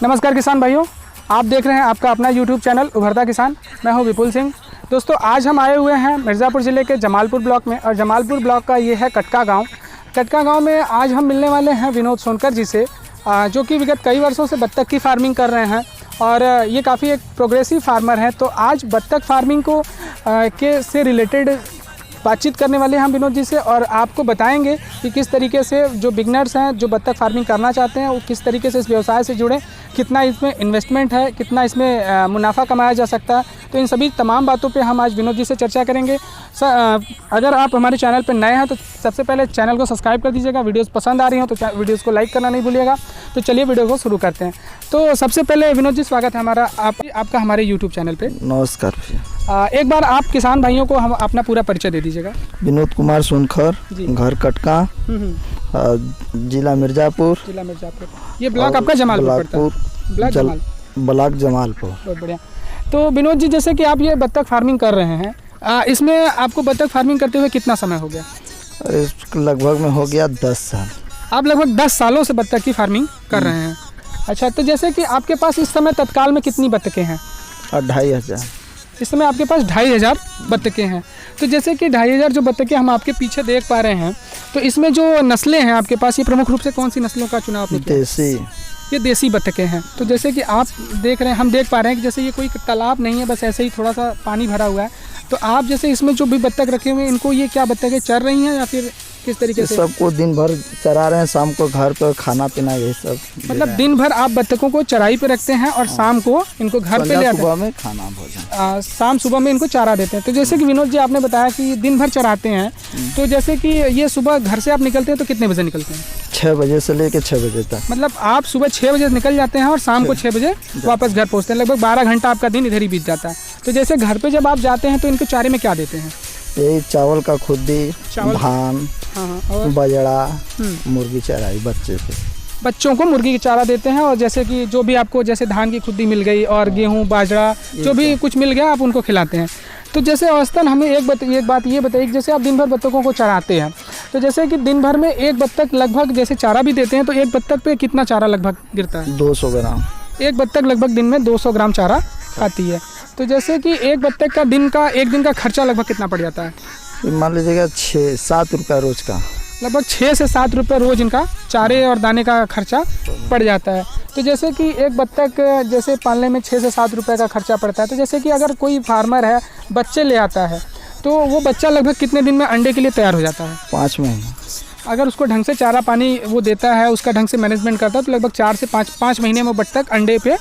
नमस्कार किसान भाइयों, आप देख रहे हैं आपका अपना YouTube चैनल उभरता किसान। मैं हूं विपुल सिंह। दोस्तों, आज हम आए हुए हैं मिर्ज़ापुर ज़िले के जमालपुर ब्लॉक में, और जमालपुर ब्लॉक का ये है कटका गांव। कटका गांव में आज हम मिलने वाले हैं विनोद सोनकर जी से, जो कि विगत कई वर्षों से बत्तख की फार्मिंग कर रहे हैं और ये काफ़ी एक प्रोग्रेसिव फार्मर हैं। तो आज बत्तख फार्मिंग को से रिलेटेड बातचीत करने वाले हैं हम विनोद जी से, और आपको बताएंगे कि किस तरीके से जो बिगनर्स हैं, जो बत्तख फार्मिंग करना चाहते हैं, वो किस तरीके से इस व्यवसाय से जुड़े, कितना इसमें इन्वेस्टमेंट है, कितना इसमें मुनाफा कमाया जा सकता है। तो इन सभी तमाम बातों पे हम आज विनोद जी से चर्चा करेंगे। अगर आप हमारे चैनल पर नए हैं तो सबसे पहले चैनल को सब्सक्राइब कर दीजिएगा। वीडियोस पसंद आ रही हो तो वीडियोस को लाइक करना नहीं भूलिएगा। तो चलिए वीडियो को शुरू करते हैं। तो सबसे पहले विनोद जी, स्वागत है आपका हमारे यूट्यूब चैनल पे। नमस्कार। एक बार आप किसान भाइयों को हम अपना पूरा परिचय दे दीजिएगा। विनोद कुमार सोनकर, घर कटका, जिला मिर्ज़ापुर। ये ब्लॉक आपका जमालपुर पड़ता है? ब्लॉक जमालपुर। बहुत बढ़िया। तो विनोद जी, जैसे कि आप ये बत्तख फार्मिंग कर रहे हैं, इसमें आपको बत्तख फार्मिंग करते हुए कितना समय हो गया? लगभग में हो गया 10 साल। आप लगभग 10 सालों से बत्तख की फार्मिंग कर रहे हैं। अच्छा, तो जैसे कि आपके पास इस समय तत्काल में कितनी बत्तखें हैं? 2500। इस समय आपके पास 2500 बत्तखें हैं। तो जैसे कि 2500 जो बत्तखें हम आपके पीछे देख पा रहे हैं, तो इसमें जो नस्लें हैं आपके पास, ये प्रमुख रूप से कौन सी नस्लों का चुनाव आपने किया? देसी। ये देसी बत्तखें हैं। तो जैसे कि आप देख रहे हैं, हम देख पा रहे हैं कि जैसे ये कोई तालाब नहीं है, बस ऐसे ही थोड़ा सा पानी भरा हुआ है। तो आप जैसे इसमें जो भी बत्तख रखे हुए हैं, इनको ये क्या बत्तखें चर रही हैं या फिर किस तरीके से? सबको दिन भर चरा रहे हैं, शाम को घर पर खाना पीना यही सब। मतलब दिन भर आप बत्तखों को चराई पे रखते हैं और शाम को इनको घर पे ले आते हैं? सुबह में खाना भोजन, शाम सुबह में इनको चारा देते हैं। तो जैसे कि विनोद जी आपने बताया कि दिन भर चराते हैं, तो जैसे कि ये सुबह घर से आप निकलते हैं तो कितने बजे निकलते हैं? 6 बजे से लेकर 6 बजे तक। मतलब आप सुबह 6 बजे निकल जाते हैं और शाम को 6 बजे वापस घर पहुँचते हैं। लगभग 12 घंटा आपका दिन इधर ही बीत जाता है। तो जैसे घर पे जब आप जाते हैं तो इनको चारे में क्या देते हैं? यही चावल का खुद्दी, धान, और बजड़ा, मुर्गी चराई बच्चों को मुर्गी की चारा देते हैं। और जैसे कि जो भी आपको जैसे धान की खुद्दी मिल गई और गेहूं, बाजरा, जो भी कुछ मिल गया आप उनको खिलाते हैं। तो जैसे औसतन हमें एक बात ये बताइए, जैसे आप दिन भर बत्तखों को चराते हैं, तो जैसे कि दिन भर में एक बत्तख लगभग जैसे चारा भी देते हैं, तो एक बत्तख पे कितना चारा लगभग गिरता है? 200 ग्राम। एक बत्तख लगभग दिन में 200 ग्राम चारा खाती है। तो जैसे कि एक बत्तख का एक दिन का खर्चा लगभग कितना पड़ जाता है? मान लीजिएगा 6-7 रुपये रोज का। लगभग 6 से 7 रुपये रोज इनका चारे और दाने का खर्चा पड़ जाता है। तो जैसे कि एक बत्तख जैसे पालने में 6 से 7 रुपये का खर्चा पड़ता है। तो जैसे कि अगर कोई फार्मर है, बच्चे ले आता है, तो वो बच्चा लगभग कितने दिन में अंडे के लिए तैयार हो जाता है? 5 महीने। अगर उसको ढंग से चारा पानी वो देता है, उसका ढंग से मैनेजमेंट करता है, तो लगभग 4 से 5 महीने में बत्तख अंडे पे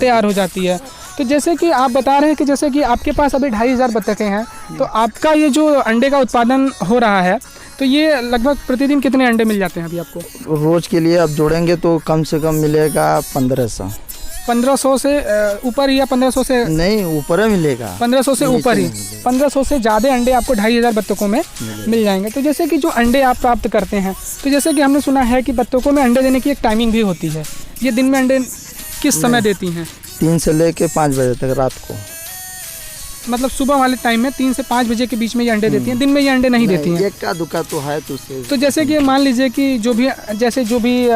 तैयार हो जाती है। तो जैसे कि आप बता रहे हैं कि जैसे कि आपके पास अभी 2500 बत्तखें हैं, तो आपका ये जो अंडे का उत्पादन हो रहा है, तो ये लगभग प्रतिदिन कितने अंडे मिल जाते हैं अभी आपको? रोज के लिए आप जोड़ेंगे तो कम से कम मिलेगा 1500। 1500 से ऊपर या 1500 से नहीं ऊपर मिलेगा? 1500 से ऊपर ही। 1500 से ज़्यादा अंडे आपको 2500 बत्तखों में मिल जाएंगे। तो जैसे कि जो अंडे आप प्राप्त करते हैं, तो जैसे कि हमने सुना है कि बत्तखों में अंडे देने की एक टाइमिंग भी होती है। ये दिन में अंडे किस समय देती हैं? 3 से लेकर 5 बजे तक रात को। मतलब सुबह वाले टाइम में 3 से 5 बजे के बीच में ये अंडे देती हैं, दिन में ये अंडे नहीं देती हैं? एक का दुका तो है। तो जैसे कि मान लीजिए कि जो भी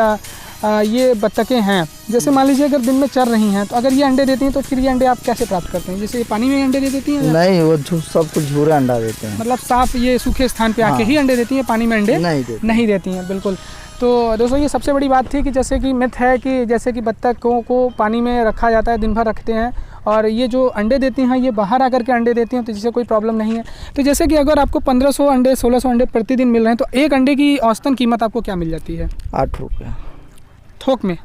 ये बत्तखें हैं, जैसे मान लीजिए अगर दिन में चर रही हैं, तो अगर ये अंडे देती हैं तो फिर ये अंडे आप कैसे प्राप्त करते हैं? जैसे ये पानी में अंडे दे देती हैं? नहीं, वो सब कुछ झूरा अंडा देते हैं। मतलब साफ ये सूखे स्थान पे आके ही अंडे देती हैं, पानी में अंडे नहीं देती हैं। बिल्कुल। तो दोस्तों, ये सबसे बड़ी बात थी कि जैसे कि मिथ है कि जैसे कि बत्तखों को पानी में रखा जाता है, दिन भर रखते हैं, और ये जो अंडे देती हैं ये बाहर आकर के अंडे देती हैं, तो जिससे कोई प्रॉब्लम नहीं है। तो जैसे कि अगर आपको 1500 अंडे, 1600 अंडे प्रतिदिन मिल रहे हैं, तो एक अंडे की औसतन कीमत आपको क्या मिल जाती है? 8 रुपये थोक में।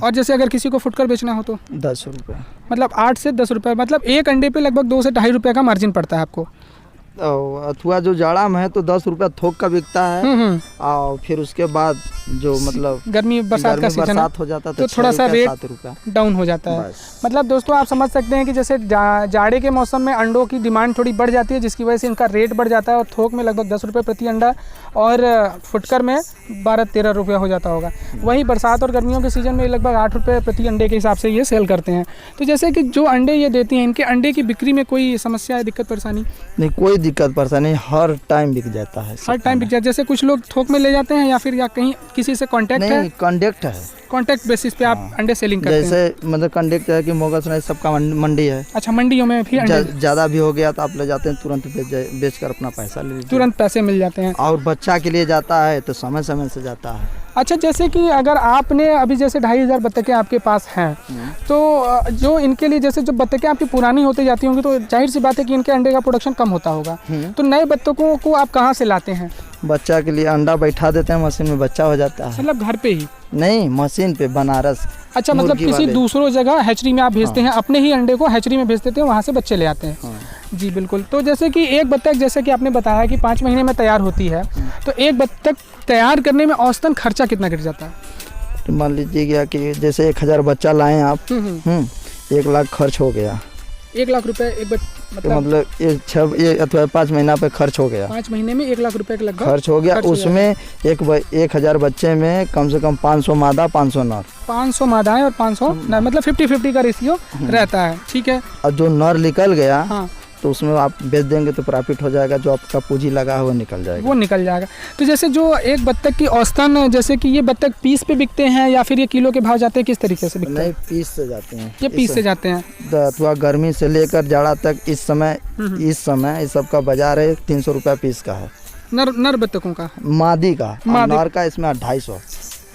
और जैसे अगर किसी को फुटकर बेचना हो तो 10 रुपये। मतलब 8 से 10 रुपये, मतलब एक अंडे पे लगभग 2 से 2.5 रुपये का मार्जिन पड़ता है आपको। अथवा जो जाड़ा में है तो 10 रुपया थोक का बिकता है, और फिर उसके बाद जो मतलब गर्मी बरसात का सीजन हो जाता है तो थोड़ा सा रेट डाउन हो जाता है। मतलब दोस्तों, आप समझ सकते हैं कि जैसे जाड़े के मौसम में अंडों की डिमांड थोड़ी बढ़ जाती है, जिसकी वजह से इनका रेट बढ़ जाता है, और थोक में लगभग 10 रुपये प्रति अंडा और फुटकर में 12-13 रुपया हो जाता होगा। वहीं बरसात और गर्मियों के सीज़न में लगभग 8 रुपये प्रति अंडे के हिसाब से ये सेल करते हैं। तो जैसे कि जो अंडे ये देती हैं, इनके अंडे की बिक्री में कोई समस्या है, दिक्कत परेशानी? नहीं, कोई दिक्कत परेशानी हर टाइम बिक जाता है। हर टाइम बिक जाए, जैसे कुछ लोग थोक में ले जाते हैं या फिर या कहीं किसी से कांटेक्ट है? नहीं, कॉन्टेक्ट है, कांटेक्ट बेसिस पे आप अंडे सेलिंग करते हैं? जैसे मतलब कॉन्टेक्ट है कि मोगलसराय सबका मंडी है। अच्छा, मंडियों में भी अंडे ज़्यादा भी हो गया तो आप ले जाते हैं, तुरंत बेच कर अपना पैसा ले लीजिए, तुरंत पैसे मिल जाते हैं। और बच्चा के लिए जाता है तो समय समय से जाता है। अच्छा, जैसे कि अगर आपने अभी जैसे 2500 बत्तखें आपके पास हैं, तो जो इनके लिए जैसे जो बत्तखें आपकी पुरानी होती जाती होंगी तो जाहिर सी बात है कि इनके अंडे का प्रोडक्शन कम होता होगा, तो नए बत्तखों को आप कहाँ से लाते हैं? बच्चा के लिए अंडा बैठा देते हैं, मशीन में बच्चा हो जाता है। मतलब घर पे ही? नहीं, मशीन पे, बनारस। अच्छा, मतलब किसी दूसरों जगह हैचरी में आप भेजते हैं, अपने ही अंडे को हैचरी में भेज देते हैं, वहाँ से बच्चे ले आते हैं। जी बिल्कुल। तो जैसे कि एक बत्तख, जैसे कि आपने बताया कि 5 महीने में तैयार होती है, तो एक बत्तख तैयार करने में औसतन खर्चा कितना गिर जाता है? तो मान लीजिए कि जैसे 1000 बच्चा लाएं आप, 1 लाख खर्च हो गया। 1 लाख रुपए एक मतलब ये अथवा 5 महीना पे खर्च हो गया। 5 महीने में 1 लाख रुपए के लगभग खर्च हो गया। उसमें 1000 बच्चे में कम से कम 500 मादा, 500 नर। 500 मादाएं और 500 नर, मतलब 50-50 का रेशियो रहता है। ठीक है। और जो नर निकल गया, हाँ, तो उसमें आप बेच देंगे तो प्रॉफिट हो जाएगा, जो आपका पूंजी लगा है वो निकल जाएगा। वो निकल जाएगा। तो जैसे जो एक बत्तख की औसतन, जैसे कि ये बत्तख पीस पे बिकते हैं या फिर ये किलो के भाव जाते हैं, किस तरीके से बिकते हैं? नहीं, पीस से जाते हैं। ये पीस से जाते हैं। अथवा गर्मी से लेकर जाड़ा तक इस समय इस सब का बाजार है 300 रुपया पीस का है। नर बत्तखों का? मादी का। नर का इसमें 250।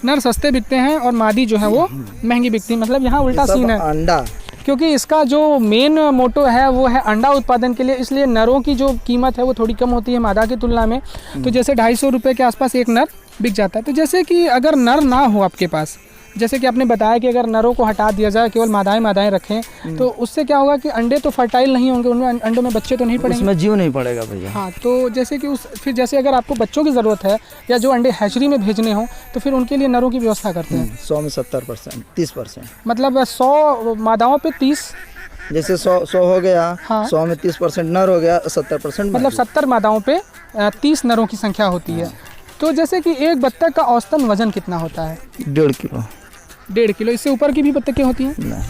नर सस्ते बिकते हैं और मादी जो है वो महंगी बिकती है। मतलब यहाँ उल्टा सीन है। अंडा, क्योंकि इसका जो मेन मोटो है वो है अंडा उत्पादन के लिए, इसलिए नरों की जो कीमत है वो थोड़ी कम होती है मादा की तुलना में। तो जैसे 250 रुपये के आसपास एक नर बिक जाता है। तो जैसे कि अगर नर ना हो आपके पास, जैसे कि आपने बताया कि अगर नरों को हटा दिया जाए, केवल मादाएं रखें, तो उससे क्या होगा कि अंडे तो फर्टाइल नहीं होंगे, उनमें अंडों में बच्चे तो नहीं पड़ेंगे, उसमें जीव नहीं पड़ेगा भैया। हाँ, तो जैसे कि फिर जैसे अगर आपको बच्चों की ज़रूरत है या जो अंडे हैचरी में भेजने हों, तो फिर उनके लिए नरों की व्यवस्था करते हैं। 100 में 70%, 30%। मतलब 100 मादाओं पे 30, जैसे 100 हो गया, हाँ। 100 में 30% नर हो गया, 70%, मतलब 70 मादाओं पे 30 नरों की संख्या होती है। तो जैसे कि एक बत्तख का औसतन वजन कितना होता है? 1.5 किलो। 1.5 किलो। इससे ऊपर की भी बत्तखें होती हैं? नहीं,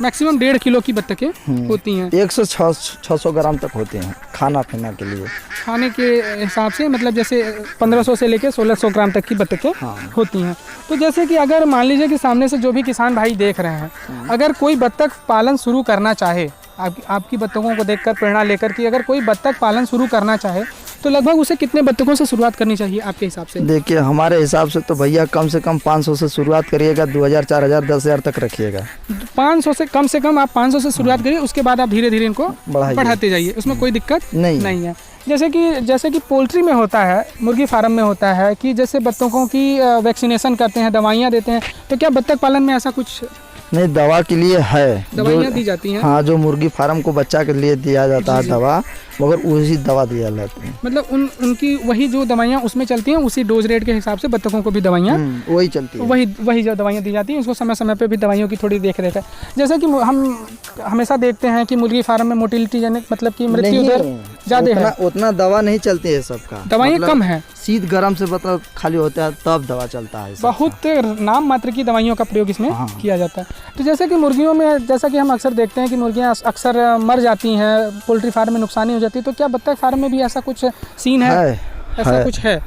मैक्सिमम 1.5 किलो की बत्तखें होती हैं। 100-600 ग्राम तक होते हैं खाना पीना के लिए। खाने के हिसाब से मतलब जैसे 1500 से लेकर 1600 ग्राम तक की बत्तखें होती हैं। तो जैसे कि अगर मान लीजिए कि सामने से जो भी किसान भाई देख रहे हैं, अगर कोई बत्तख पालन शुरू करना चाहे, आपकी बत्तखों को देखकर प्रेरणा लेकर कि अगर कोई बत्तख पालन शुरू करना चाहे, तो लगभग उसे कितने बत्तखों से शुरुआत करनी चाहिए आपके हिसाब से? देखिए, हमारे हिसाब से तो भैया कम से कम 500 से शुरुआत करिएगा, 2000, 4000, 10,000 तक रखिएगा। 500 से कम आप 500 से शुरुआत करिए, उसके बाद आप धीरे धीरे इनको बढ़ाते जाइए, उसमें कोई दिक्कत नहीं है। जैसे कि पोल्ट्री में होता है, मुर्गी फार्म में होता है कि जैसे बत्तखों की वैक्सीनेशन करते हैं, दवाइयाँ देते हैं, तो क्या बत्तख पालन में ऐसा कुछ? नहीं, दवा के लिए है, दवाइयाँ दी जाती हैं। हाँ, जो मुर्गी फार्म को बच्चा के लिए दिया जाता है दवा, मगर उसी दवा दिया जाती है। मतलब उनकी वही जो दवाइयाँ उसमें चलती हैं, उसी डोज रेट के हिसाब से बत्तखों को भी दवाइयाँ वही चलती है। वही जो दवाइयाँ दी जाती हैं, उसको समय समय पे भी दवाइयों की थोड़ी देख रेख है। जैसे कि हम हमेशा देखते हैं कि मुर्गी फार्म में मोटिलिटी जनित मतलब कि मृत्यु दर ज़्यादा है, उतना दवा नहीं चलती है सबका, दवाइयाँ कम है। शीत गर्म से मतलब खाली होता है तब दवा चलता है। बहुत नाम मात्र की दवाइयों का प्रयोग इसमें किया जाता है। तो जैसे कि मुर्गियों में, जैसा कि हम अक्सर देखते हैं कि मुर्गियाँ अक्सर मर जाती हैं, पोल्ट्री फार्म में नुकसानी हो जाती है, तो क्या बत्तख फार्म में भी ऐसा कुछ सीन है? ऐसा कुछ है?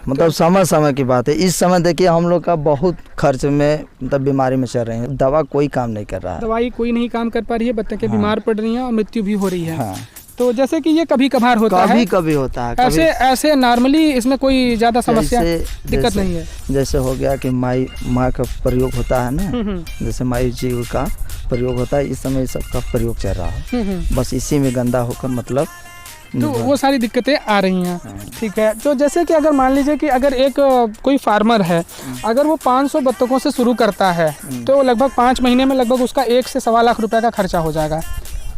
मतलब समय की बात है। इस समय देखिए हम लोग का बहुत खर्च में मतलब बीमारी में चल रहे हैं, दवा कोई काम नहीं कर रहा है, दवाई कोई नहीं काम कर पा रही है, बत्तखें बीमार पड़ रही हैं और मृत्यु भी हो रही है। तो जैसे कि ये कभी कभार होता है, कभी होता है, ऐसे नॉर्मली इसमें कोई ज़्यादा समस्या दिक्कत नहीं है। जैसे हो गया कि माँ का प्रयोग होता है ना, जैसे माई जीव का प्रयोग होता है, इस समय इस सब का प्रयोग चल रहा है, बस इसी में गंदा होकर मतलब तो वो सारी दिक्कतें आ रही हैं। ठीक है। तो जैसे कि अगर मान लीजिए कि अगर एक कोई फार्मर है, अगर वो 500 बत्तखों से शुरू करता है, तो लगभग 5 महीने में लगभग उसका 1 से 1.25 लाख रुपए का खर्चा हो जाएगा।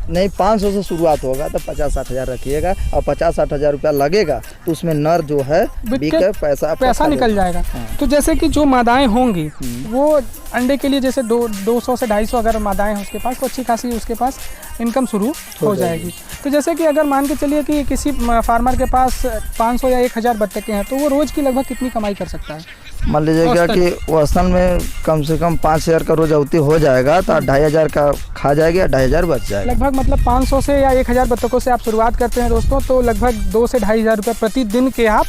नहीं, 500 से शुरुआत होगा तो 50-60 हज़ार रखिएगा, और 50-60 हज़ार रुपया लगेगा तो उसमें नर जो है बिक पैसा निकल जाएगा। तो जैसे कि जो मादाएं होंगी वो अंडे के लिए जैसे 200 से 250 अगर मादाएं हैं उसके पास, तो अच्छी खासी उसके पास इनकम शुरू हो जाएगी। तो जैसे कि अगर मान के चलिए कि किसी फार्मर के पास 500 या 1000 बत्तखें हैं, तो वो रोज़ की लगभग कितनी कमाई कर सकता है? मान लीजिएगा औसतन? कि औसतन में कम से कम 5,000 का रोज अवती हो जाएगा तो 2,500 का खा जाएगा, 2,500 बच जाएगा। लगभग मतलब 500 से या 1,000 बत्तखों से आप शुरुआत करते हैं दोस्तों, तो लगभग 2 से 2,500 रुपये प्रतिदिन के आप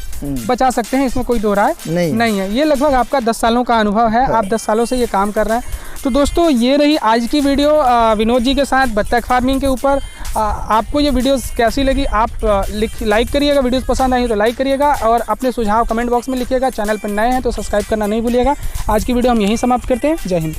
बचा सकते हैं, इसमें कोई दो राय नहीं है। ये लगभग आपका 10 सालों का अनुभव है, आप 10 सालों से ये काम कर रहे हैं। तो दोस्तों ये रही आज की वीडियो विनोद जी के साथ बत्तख फार्मिंग के ऊपर। आपको ये वीडियोस कैसी लगी आप लाइक करिएगा, वीडियोस पसंद आई तो लाइक करिएगा और अपने सुझाव कमेंट बॉक्स में लिखिएगा। चैनल पर नए हैं तो सब्सक्राइब करना नहीं भूलिएगा। आज की वीडियो हम यहीं समाप्त करते हैं। जय हिंद।